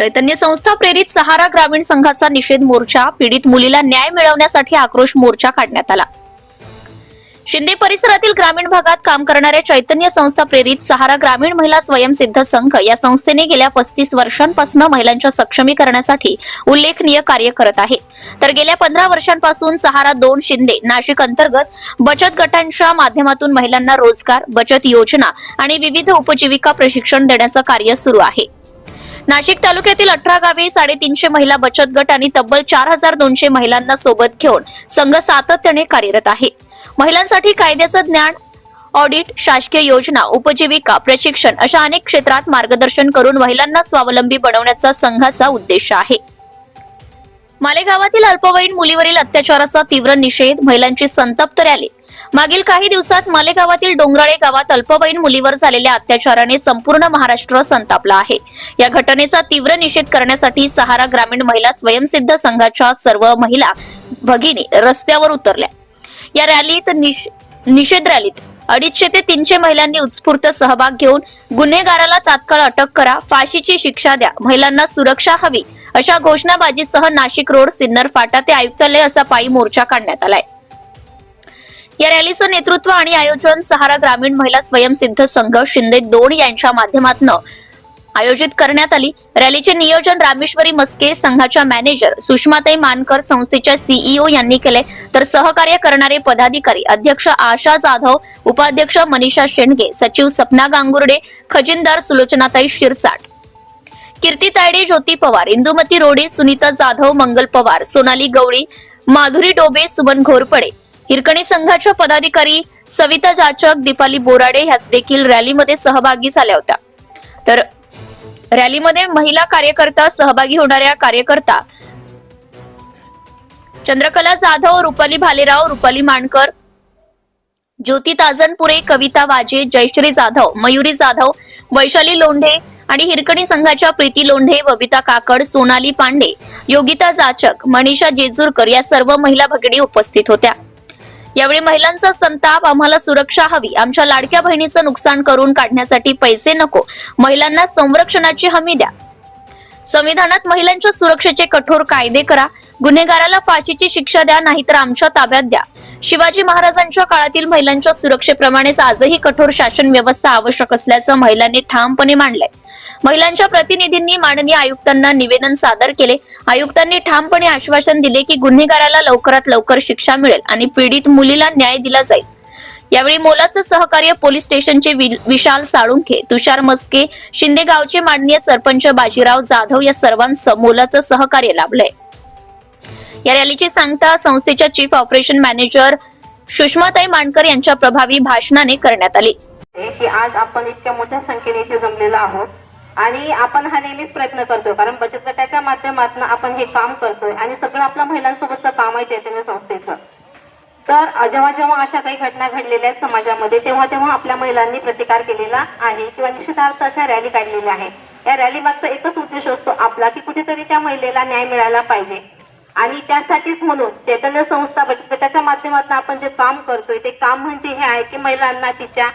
चैतन्य संस्था प्रेरित सहारा ग्रामीण संघाचा निषेध मोर्चा, पीडित मुलीला न्याय मिळवण्यासाठी आक्रोश मोर्चा काढण्यात आला। शिंदे परिसरातील ग्रामीण भागात काम करणाऱ्या चैतन्य संस्था प्रेरित सहारा ग्रामीण महिला स्वयंसिद्ध संघ या संस्थेने गेल्या 35 वर्षांपासून महिलांच्या सक्षमीकरणासाठी उल्लेखनीय कार्य करत आहे। तर गेल्या 15 वर्षांपासून सहारा 2 शिंदे नाशिक अंतर्गत बचत गटांच्या माध्यमातून महिलांना रोजगार, बचत योजना आणि विविध उपजीविका प्रशिक्षण देण्याचं कार्य सुरू आहे। नाशिक तालुक्यातील 18 गावे, 350 महिला बचत गट आणि तब्बल 4200 महिलांना सोबत घेऊन संघ सातत्याने कार्यरत आहे। महिलांसाठी कायद्याचं ज्ञान, ऑडिट, शासकीय योजना, उपजीविका, प्रशिक्षण अशा अनेक क्षेत्रात मार्गदर्शन करून महिलांना स्वावलंबी बनवण्याचा संघाचा उद्देश आहे। मालेगावातील अल्पवयीन मुलीवरील अत्याचाराचा तीव्र निषेध, महिलांची संतप्त रॅली। मागील काही दिवसात मालेगावातील डोंगराळे गावात अल्पवयीन मुलीवर झालेल्या अत्याचाराने संपूर्ण महाराष्ट्र संतापला आहे। या घटनेचा तीव्र निषेध करण्यासाठी सहारा ग्रामीण महिला स्वयंसिद्ध संघाच्या सर्व महिला भगिनी रस्त्यावर उतरल्या। या रॅलीत निषेध रॅलीत 250 ते 300 महिलांनी उत्स्फूर्त सहभाग घेऊन गुन्हेगाराला तात्काळ अटक करा, फाशीची शिक्षा द्या, महिलांना सुरक्षा हवी अशा घोषणाबाजीसह नाशिक रोड, सिन्नर फाटा ते आयुक्तालय असा पायी मोर्चा काढण्यात आलाय। या रॅलीचं नेतृत्व आणि आयोजन सहारा ग्रामीण महिला स्वयंसिद्ध संघ शिंदे 2 यांच्या माध्यमातून आयोजित करण्यात आली। रॅलीचे नियोजन रामेश्वरी मस्के, संघाच्या मॅनेजर सुषमाताई मानकर, संस्थेच्या सीईओ यांनी केले। तर सहकार्य करणारे पदाधिकारी अध्यक्ष आशा जाधव, उपाध्यक्ष मनीषा शेंडगे, सचिव सपना गांगुर्डे, खजिनदार सुलोचनाताई शिरसाट, कीर्ती तायडे, ज्योती पवार, इंदुमती रोडे, सुनीता जाधव, मंगल पवार, सोनाली गवळी, माधुरी डोबे, सुमन घोरपडे, हिरकणी संघाच्या पदाधिकारी सविता जाचक, दीपाली बोराडे ह्या देखील रॅलीमध्ये सहभागी झाल्या होत्या। तर रॅलीमध्ये महिला कार्यकर्ता सहभागी होणाऱ्या कार्यकर्ता चंद्रकला जाधव, रुपाली भालेराव, रुपाली मानकर, ज्योती ताजनपुरे, कविता वाजे, जयश्री जाधव, मयुरी जाधव, वैशाली लोंढे आणि हिरकणी संघाच्या प्रीती लोंढे, बबिता काकड, सोनाली पांडे, योगिता जाचक, मनीषा जेजूरकर या सर्व महिला भगिनी उपस्थित होत्या। यावेळी महिलांचा संताप, आम्हाला सुरक्षा हवी, आमच्या लाडक्या बहिणीचं नुकसान करून काढण्यासाठी पैसे नको, महिलांना संरक्षणाची हमी द्या, संविधानात महिलांच्या सुरक्षेचे कठोर कायदे करा, गुन्हेगाराला फाशीची शिक्षा द्या, नाहीतर आमच्या ताब्यात द्या। शिवाजी महाराजांच्या काळातील महिलांच्या सुरक्षेप्रमाणेच आजही कठोर शासन व्यवस्था आवश्यक असल्याचं महिलांनी ठामपणे मांडलंय। महिलांच्या प्रतिनिधींनी माननीय आयुक्तांना निवेदन सादर केले। आयुक्तांनी ठामपणे आश्वासन दिले की गुन्हेगाराला लवकरात लवकर शिक्षा मिळेल आणि पीडित मुलीला न्याय दिला जाईल। यावेळी मोलाचं सहकार्य पोलीस स्टेशनचे विशाल साळुंखे, तुषार मस्के, शिंदे गावचे माननीय सरपंच बाजीराव जाधव या सर्वांचं मोलाचं सहकार्य लाभलंय। या रॅलीची सांगता संस्थेच्या चीफ ऑपरेशन मॅनेजर सुषमाताई मानकर यांच्या प्रभावी भाषणाने करण्यात आली। की आज आपण इतक्या मोठ्या संख्येने इथे जमलेलो आहोत आणि आपण हा नेहमीच प्रयत्न करतोय, कारण बचत गटाच्या माध्यमातून आपण हे काम करतोय आणि सगळं आपल्या महिलांसोबतचं काम आहे चैतन्य संस्थेचं। तर जेव्हा जेव्हा अशा काही घटना घडलेल्या आहेत समाजामध्ये, तेव्हा तेव्हा आपल्या महिलांनी प्रतिकार केलेला आहे किंवा निश्चितार्थ अशा रॅली काढलेल्या आहेत। या रॅली मागचा एकच उद्देश असतो आपला की कुठेतरी त्या महिलेला न्याय मिळायला पाहिजे आणि त्यासाठीच म्हणून चैतन्य संस्था बचत गटाच्या माध्यमातून आपण जे काम करतोय ते काम म्हणजे हे आहे की महिलांना तिच्या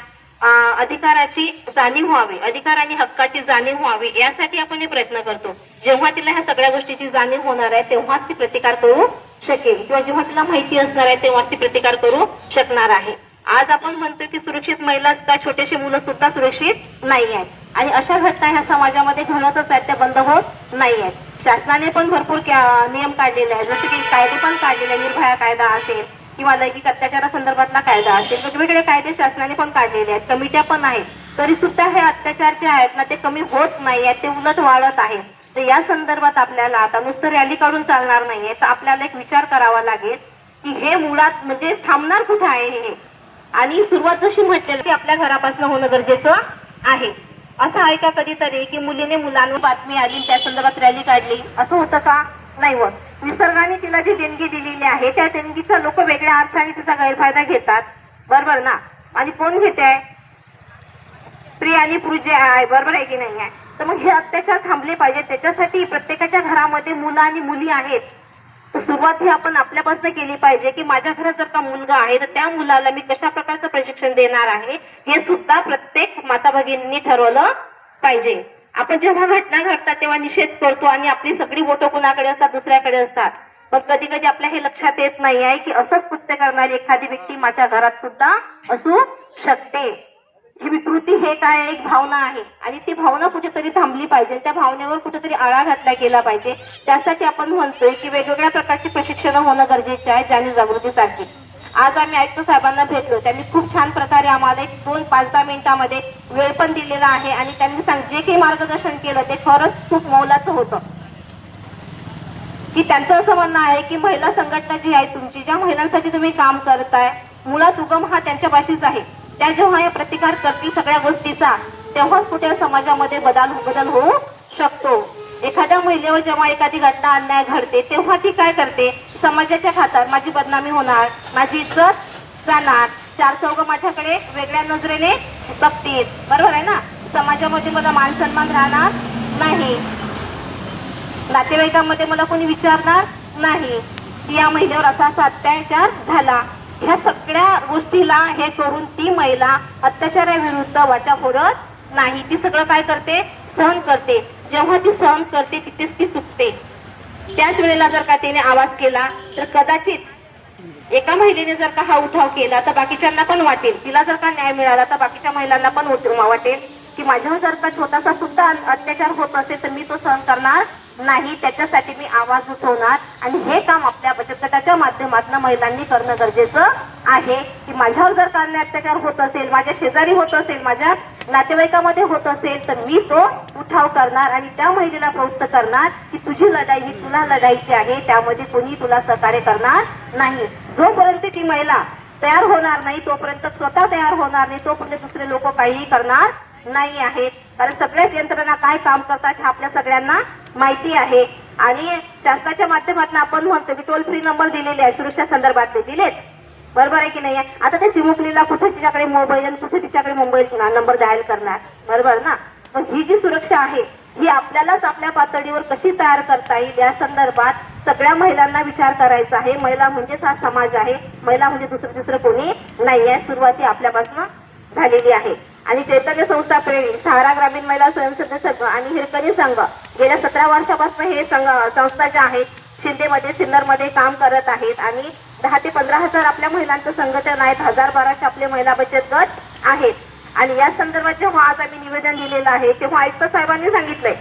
अधिकाराची जाणीव व्हावी, अधिकार आणि हक्काची जाणीव व्हावी, यासाठी आपण हे प्रयत्न करतो। जेव्हा तिला ह्या सगळ्या गोष्टीची जाणीव होणार आहे तेव्हाच ती प्रतिकार करू शकेल किंवा जेव्हा तिला माहिती असणार आहे तेव्हाच ती प्रतिकार करू शकणार आहे। आज आपण म्हणतोय की सुरक्षित महिलाच का, छोटेसे मुलं सुद्धा सुरक्षित नाही आहेत आणि अशा घटना ह्या समाजामध्ये घडतच आहेत, त्या बंद होत नाही आहेत। शासनाने पण भरपूर नियम काढलेले आहेत, जसे की कायदे पण काढलेले, निर्भया कायदा असेल किंवा लैंगिक अत्याचारासंदर्भातला कायदा असेल, वेगवेगळे कायदे शासनाने पण काढलेले आहेत, कमिट्या पण आहेत, तरी सुद्धा हे अत्याचार जे आहेत ना ते कमी होत नाही आहेत, ते उलट वाढत आहेत। तर या संदर्भात आपल्याला आता नुसतं रॅली काढून चालणार नाहीये, तर आपल्याला एक विचार करावा लागेल की हे मुळात म्हणजे थांबणार कुठे आहे हे, आणि सुरुवात जशी म्हटलेली की आपल्या घरापासून होणं गरजेचं आहे। असं आहे का कधीतरी की मुलीने मुलांवर बातमी आली त्या संदर्भात रॅली काढली, असं होतं का? नाही होत। निसर्गाने तिला जी देणगी दिलेली आहे त्या देणगीचा लोक वेगळ्या अर्थाने तिचा गैरफायदा घेतात, बरोबर ना? आणि कोण घेते? स्त्री आणि पुरुष जे आहे, बरोबर आहे की नाही आहे? तर मग हे अत्याचार थांबले पाहिजे, त्याच्यासाठी प्रत्येकाच्या घरामध्ये मुलं आणि मुली आहेत, तर सुरुवात ही आपण आपल्यापासून केली पाहिजे की माझ्या घरात जर का मुलगा आहे तर त्या मुलाला मी कशा प्रकारचं प्रशिक्षण देणार आहे हे सुद्धा प्रत्येक माता भगिनींनी ठरवलं पाहिजे। आपण जेव्हा घटना घडतात तेव्हा निषेध करतो आणि आपली सगळी बोटं कुणाकडे असतात, दुसऱ्याकडे असतात. पण कधी कधी आपल्या हे लक्षात येत नाही आहे की असंच कृत्य करणारी एखादी व्यक्ती माझ्या घरात सुद्धा असू शकते. ही विकृती हे काय एक भावना आहे आणि ती भावना कुठेतरी थांबली पाहिजे. त्या भावनेवर कुठेतरी आळा घातला गेला पाहिजे. त्यासाठी आपण म्हणतोय की वेगवेगळ्या प्रकारची प्रशिक्षण होणं गरजेचे आहे जाणीवजागृतीसाठी. आज आम्ही आयुक्त साहेबांना भेटलो. त्यांनी खूप छान प्रकारे आम्हाला 2-5-10 मिनिटांमध्ये वेळ पण दिलेला आहे आणि त्यांनी जे काही मार्गदर्शन केलं ते खरंच खूप मौलाचं होतं. की त्यांचं असं म्हणणं आहे की महिला संघटना जी आहे तुमची, ज्या महिलांसाठी तुम्ही काम करताय, मुळात उगम हा त्यांच्यापाशीच आहे. त्या जेव्हा या प्रतिकार करतील सगळ्या गोष्टीचा, तेव्हाच कुठे समाजामध्ये बदल होऊ शकतो. एखाद्या महिलेवर जेव्हा एखादी घटना अन्याय घडते तेव्हा ती काय करते, समाजाच्या खातर माझी बदनामी होणार, माझी इज्जत जाणार, चार चौघ माझ्याकडे वेगळ्या नजरेने बघतील, बरोबर आहे ना. समाजामध्ये मला मान सन्मान राहणार नाही, नातेवाईकांमध्ये मला कोणी विचारणार नाही की या महिलेवर असा अत्याचार झाला. ह्या सगळ्या गोष्टीला हे करून ती महिला अत्याचाराविरुद्ध वाचा फोडत नाही. ती सगळं काय करते, सहन करते. जेव्हा ती सहन करते तिथेच ती चुकते. त्याच वेळेला जर का तिने आवाज केला तर कदाचित एका महिलेने जर का हा उठाव केला तर बाकीच्यांना पण वाटेल, तिला जर का न्याय मिळाला तर बाकीच्या महिलांना पण वाटेल की माझ्यावर जर का छोटासा सुद्धा अत्याचार होत असेल तर मी तो सहन करणार नाही. त्याच्यासाठी मी आवाज उठवणार. आणि हे काम आपल्या बचत गटाच्या माध्यमातून महिलांनी करणं गरजेचं आहे. की माझ्यावर जर का अत्याचार होत असेल, माझ्या शेजारी होत असेल, माझ्या नातेवाईकामध्ये होत असेल तर मी तो उठाव करणार आणि त्या महिलेला प्रवृत्त करणार की तुझी लढाई ही तुला लढायची आहे, त्यामध्ये कोणी तुला सहकार्य करणार नाही. जोपर्यंत ती महिला तयार होणार नाही, तोपर्यंत स्वतः तयार होणार नाही, तोपर्यंत दुसरे लोक काहीही करणार नाही आहेत. कारण सगळ्याच यंत्रणा काय काम करतात हे आपल्या सगळ्यांना माहिती आहे. आणि शासनाच्या माध्यमातून आपण म्हणतो की टोल फ्री नंबर दिलेले आहे, सुरक्षा संदर्भातले दिलेत, बरोबर आहे की नाही. आता त्या चिमुकलीला कुठे तिच्याकडे मोबाईल आणि कुठे तिच्याकडे मोबाईल नंबर डायल करणार, बरोबर ना. मग ही जी सुरक्षा आहे ही आपल्यालाच आपल्या पातळीवर कशी तयार करता येईल या संदर्भात सगळ्या महिलांना विचार करायचा आहे. महिला म्हणजेच हा समाज आहे, महिला म्हणजे दुसरं कोणी नाही आहे. सुरुवाती आपल्यापासून झालेली आहे. आणि चैतन्य संस्था प्रेरित सहारा ग्रामीण महिला स्वयंसेवक संघ आणि हिरकणी संघ गेल्या 17 वर्षापासून हे संस्था ज्या आहेत शिंदेमध्ये सिन्नरमध्ये काम करत आहेत. आणि 10 ते 15 हजार आपल्या महिलांचं संघटन आहेत, 1000-1200 आपले महिला बचत गट आहेत. आणि या संदर्भात जेव्हा आज आम्ही निवेदन दिलेलं आहे तेव्हा आयुक्त साहेबांनी सांगितलंय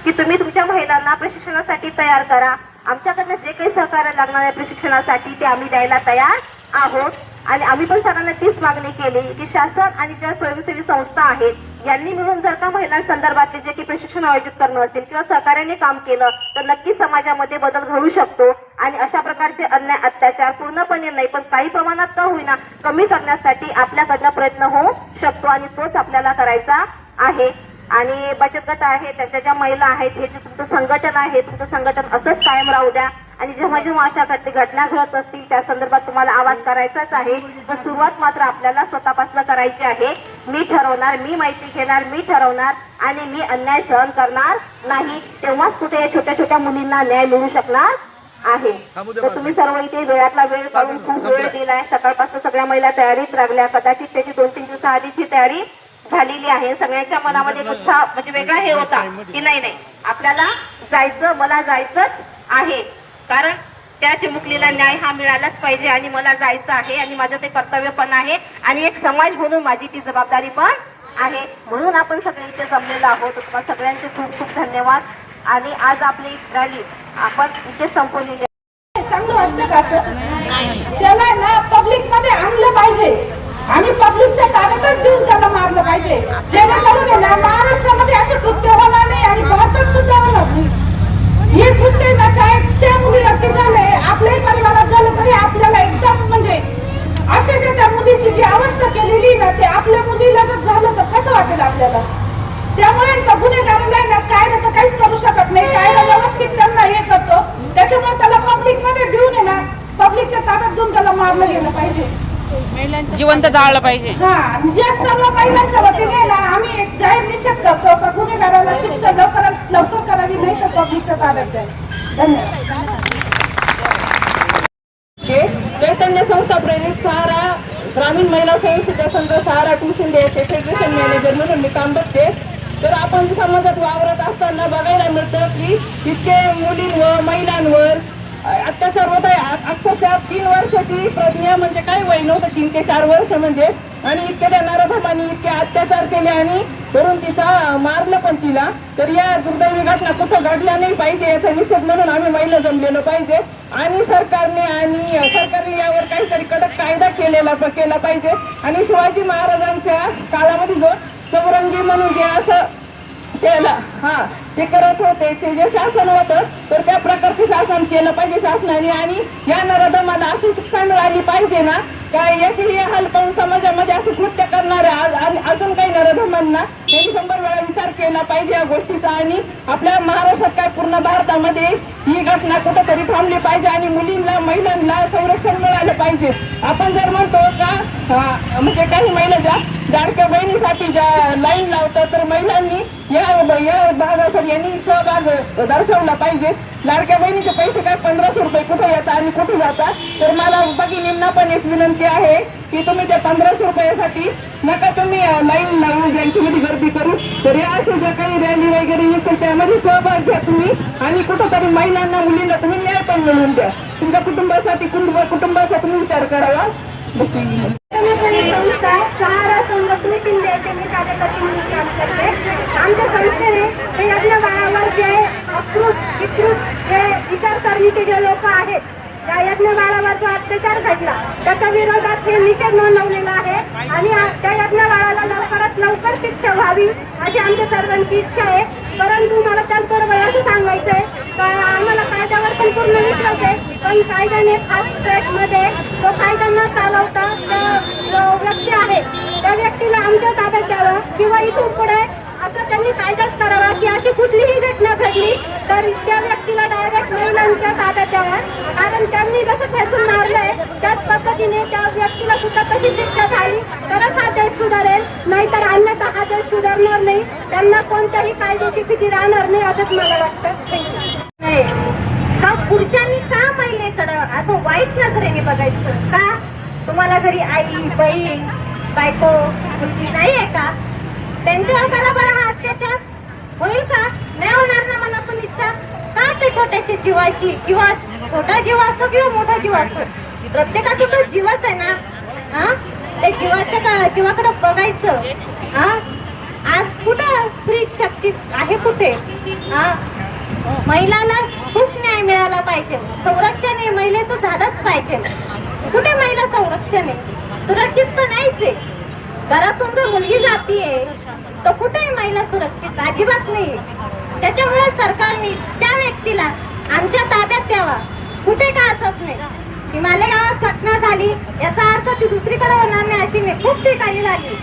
की तुम्ही तुमच्या महिलांना प्रशिक्षणासाठी तयार करा. आमच्याकडनं जे काही सहकार्य लागणार आहे प्रशिक्षणासाठी ते आम्ही द्यायला तयार आहोत. आणि आम्ही पण सरांना तीच मागणी केली की शासन आणि ज्या स्वयंसेवी संस्था आहेत यांनी मिळून जर का महिलांसंदर्भातले जे काही प्रशिक्षण आयोजित करणं असेल किंवा सहकार्याने काम केलं तर नक्कीच समाजामध्ये बदल घडू शकतो. आणि अशा प्रकारचे अन्याय अत्याचार पूर्णपणे नाही पण काही प्रमाणात का होईना कमी करण्यासाठी आपल्याकडनं प्रयत्न होऊ शकतो आणि तोच आपल्याला करायचा आहे. आणि बचत गट आहे, त्याच्या ज्या महिला आहेत, हे जे तुमचं संघटन आहे, तुमचं संघटन असंच कायम राहू द्या. आणि जेव्हा जेव्हा अशा घटना घडत असतील त्या संदर्भात तुम्हाला आवाज करायचाच आहे. तर सुरुवात मात्र आपल्याला स्वतःपासून करायची आहे. मी ठरवणार, मी माहिती घेणार, मी ठरवणार आणि मी अन्याय सहन करणार नाही. तेव्हाच कुठे या छोट्या छोट्या मुलींना न्याय मिळू शकणार आहे. तर तुम्ही सर्व इथे वेळातला वेळ काढून खूप वेळ दिलाय. सकाळपासून सगळ्या महिला तयारीत लागल्या. कदाचित त्याची 2-3 दिवसाआधीची तयारी झालेली आहे. सगळ्यांच्या मनामध्ये उत्साह म्हणजे वेगळा हे होता की नाही आपल्याला जायचं, मला जायचंच आहे. कारण त्या चिमुकलीला न्याय हा मिळालाच पाहिजे आणि मला जायचं आहे आणि माझं ते कर्तव्य पण आहे आणि एक समाज म्हणून माझी ती जबाबदारी पण आहे. म्हणून आपण सगळे इथे जमलेलो आहोत. तुम्हाला सगळ्यांचे खूप खूप धन्यवाद. आणि आज आपली रॅली आपण इथे संपवलेली आहे. चांगलं वाटतं का असं? त्याला ना पब्लिक मध्ये आणलं पाहिजे आणि पब्लिकच्या ताब्यातच देऊन त्याला मारलं पाहिजे, जेणेकरून ना महाराष्ट्रामध्ये असे कृत्य होणार नाही आणि घातक सुद्धा होणार नाही. हे कृत्य त्या मुलीवरती झाले, आपल्याही परिवारात झालं तरी आपल्याला एकदम म्हणजे अक्षरशः त्या मुलीची जी अवस्था केलेली ना ते आपल्या मुलीला जर झालं तर कसं वाटेल आपल्याला. त्यामुळे गुन्हेगाराला ना कायदा तर काहीच करू शकत नाही. कायदा व्यवस्थित त्यांना हे करतो, त्याच्यामुळे त्याला पब्लिक मध्ये देऊन आहे ना पब्लिकच्या ताब्यात देऊन त्याला मारलं गेलं पाहिजे, जिवंत जाळलं पाहिजे. हा, या सर्व महिलांच्या वतीने ना आम्ही एक जाहीर निषेध करतो का गुन्हेगाराला शिक्षा लवकर करावी, नाही तर पब्लिकच्या ताब्यात द्यावी. धन्यवाद. चैतन्य संस्था प्रेरित सहारा ग्रामीण महिला स्वयंसेवक संघ सहारा 2 शिंदे येथे फेडरेशन मॅनेजर म्हणून मी काम बघते. तर आपण समाजात वावरत असताना बघायला मिळतं की इतके मुलींवर महिलांवर अत्याचार होत आहे. अक्षरशः 3 वर्षाची प्रज्ञा म्हणजे काय वय नव्हतं, 3 ते 4 वर्ष म्हणजे, आणि इतक्या नराधमांनी इतके अत्याचार केले आणि धरून तिचा मारलं पण तिला. तर या दुर्दैवी घटना कुठं घडल्या नाही पाहिजे याचा निषेध म्हणून आम्ही महिला जमलेलो पाहिजे आणि सरकारने यावर काहीतरी कडक कायदा केला पाहिजे. आणि शिवाजी महाराजांच्या काळामध्ये जो चौरंगी म्हणून जे असं केलं ते करत होते, ते जे शासन होतं तर त्या प्रकारचे शासन केलं पाहिजे शासनाने. आणि या नराधमाला अशी शिक्षा मिळाली पाहिजे ना, काय याची हाल पाहून समाजामध्ये असं कृत्य करणारे अजून काही नराधमांना त्यांनी 100 वेळा विचार केला पाहिजे या गोष्टीचा. आणि आपल्या महाराष्ट्रात काय पूर्ण भारतामध्ये ही घटना कुठंतरी थांबली पाहिजे आणि मुलींना महिलांना संरक्षण मिळालं पाहिजे. आपण जर म्हणतो का म्हणजे काही महिला ज्या लाडक्या बहिणीसाठी ज्या लाईन लावतात, तर महिलांनी या भागासाठी यांनी सहभाग दर्शवला पाहिजे. लाडक्या बहिणीचे पैसे काय 1500 रुपये कुठे येतात आणि कुठे जातात. तर मला भगिनींना पण एक विनंती आहे की तुम्ही त्या 1500 रुपयासाठी नका तुम्ही लाईन लावून बँकेमध्ये गर्दी करू. तर या अशा ज्या काही रॅली वगैरे येतील त्यामध्ये सहभाग घ्या तुम्ही आणि कुठंतरी महिलांना मुलींना तुम्ही न्याय पण मिळवून द्या. तुमच्या कुटुंबासाठी कुटुंबाचा तुम्ही विचार करावा. संस्था सहारा संघटने शिंदे येथे मी कार्यकर्ती म्हणून काम करते. आमच्या संस्थेने हे यज्ञ बाळावर जे विकृत जे विचारसरणीचे जे लोक आहेत, त्या यज्ञ बाळावर जो अत्याचार घडला त्याच्या विरोधात हे निषेध नोंदवलेला आहे आणि त्या यज्ञ बाळाला लवकरात लवकर शिक्षा व्हावी अशी आमच्या सर्वांची इच्छा आहे. परंतु मला त्याचबरोबर असं सांगायचं आहे का आम्हाला कायद्यावर पण पूर्ण विश्वास आहे, पण कायद्याने फास्ट ट्रॅकमध्ये जो कायदा न चालवता जो व्यक्ती आहे त्या व्यक्तीला आमच्या ताब्यात द्यावं किंवा इथून पुढे असं त्यांनी कायदाच करावा की अशी कुठलीही घटना घडली तर त्या व्यक्तीला डायरेक्ट महिलांच्या ताब्यात द्यावा. कारण त्यांनी जसं खेचून मारलंय त्याच पद्धतीने त्या व्यक्तीला सुद्धा तशी शिक्षा झाली तरच हा देश सुधारेल, नाहीतर अन्यथा हा देश सुधारणार नाही. त्यांना कोणत्याही कायद्याची भीती राहणार नाही असंच मला वाटतं. का पुरुषांनी का महिलेकडं असं वाईट नजरेने बघायचं? का तुम्हाला घरी आई बहीण बायको मुलगी नाही आहे का? त्यांच्यावर करा बरं हा अत्याचार. होईल का? नाही होणार ना. मला पण इच्छा का ते छोट्याशा जीवाशी किंवा छोटा जीव असो किंवा मोठा जीव असो, प्रत्येकाचा तो जीवच आहे ना. त्या जीवाकडे बघायचं. आज कुठं स्त्री शक्ती आहे कुठे? महिलाला खूप न्याय मिळाला पाहिजे. संरक्षण हे महिलेचं झालंच पाहिजे. कुठे महिला संरक्षण आहे? सुरक्षित तर नाहीच आहे. घरातून जर मुलगी जातीये तर कुठे महिला सुरक्षित? अजिबात नाही. त्याच्यामुळे सरकारने त्या व्यक्तीला आमच्या ताब्यात द्यावा. कुठे का असत नाही की मालेगावात घटना झाली याचा अर्थ ती दुसरीकडे होणार नाही अशी नाही, खूप ठिकाणी झाली.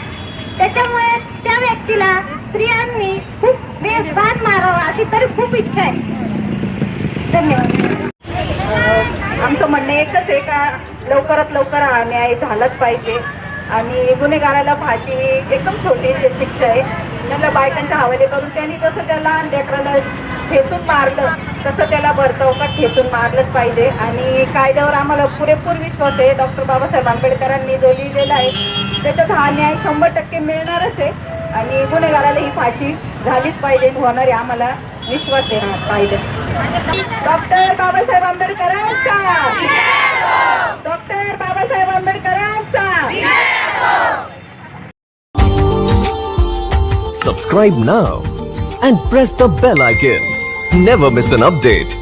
त्याच्यामुळे त्या व्यक्तीला स्त्रियांनी खूप बेभान मारावा अशी तरी खूप इच्छा आहे. धन्यवाद. आमचं म्हणणं एकच आहे का लवकरात लवकर हा न्याय झालाच पाहिजे आणि गुन्हेगाराला फाशी ही एकदम छोटी शिक्षा आहे. त्याला बायकांच्या हवाले करून त्यांनी जसं त्याला लेकराला ठेचून मारलं तसं त्याला भरचौकात ठेचून मारलंच पाहिजे. आणि कायद्यावर आम्हाला पुरेपूर विश्वास आहे. डॉक्टर बाबासाहेब आंबेडकरांनी जो लिहिलेला आहे त्याच्यात हा न्याय 100% मिळणारच आहे आणि गुन्हेगाराला ही फाशी झालीच पाहिजे, होणार आहे. आम्हाला विश्वास आहे हा कायद्यात. डॉक्टर बाबासाहेब आंबेडकरांचा, डॉक्टर बाबासाहेब आंबेडकरांचा. Subscribe now and press the bell icon. Never miss an update.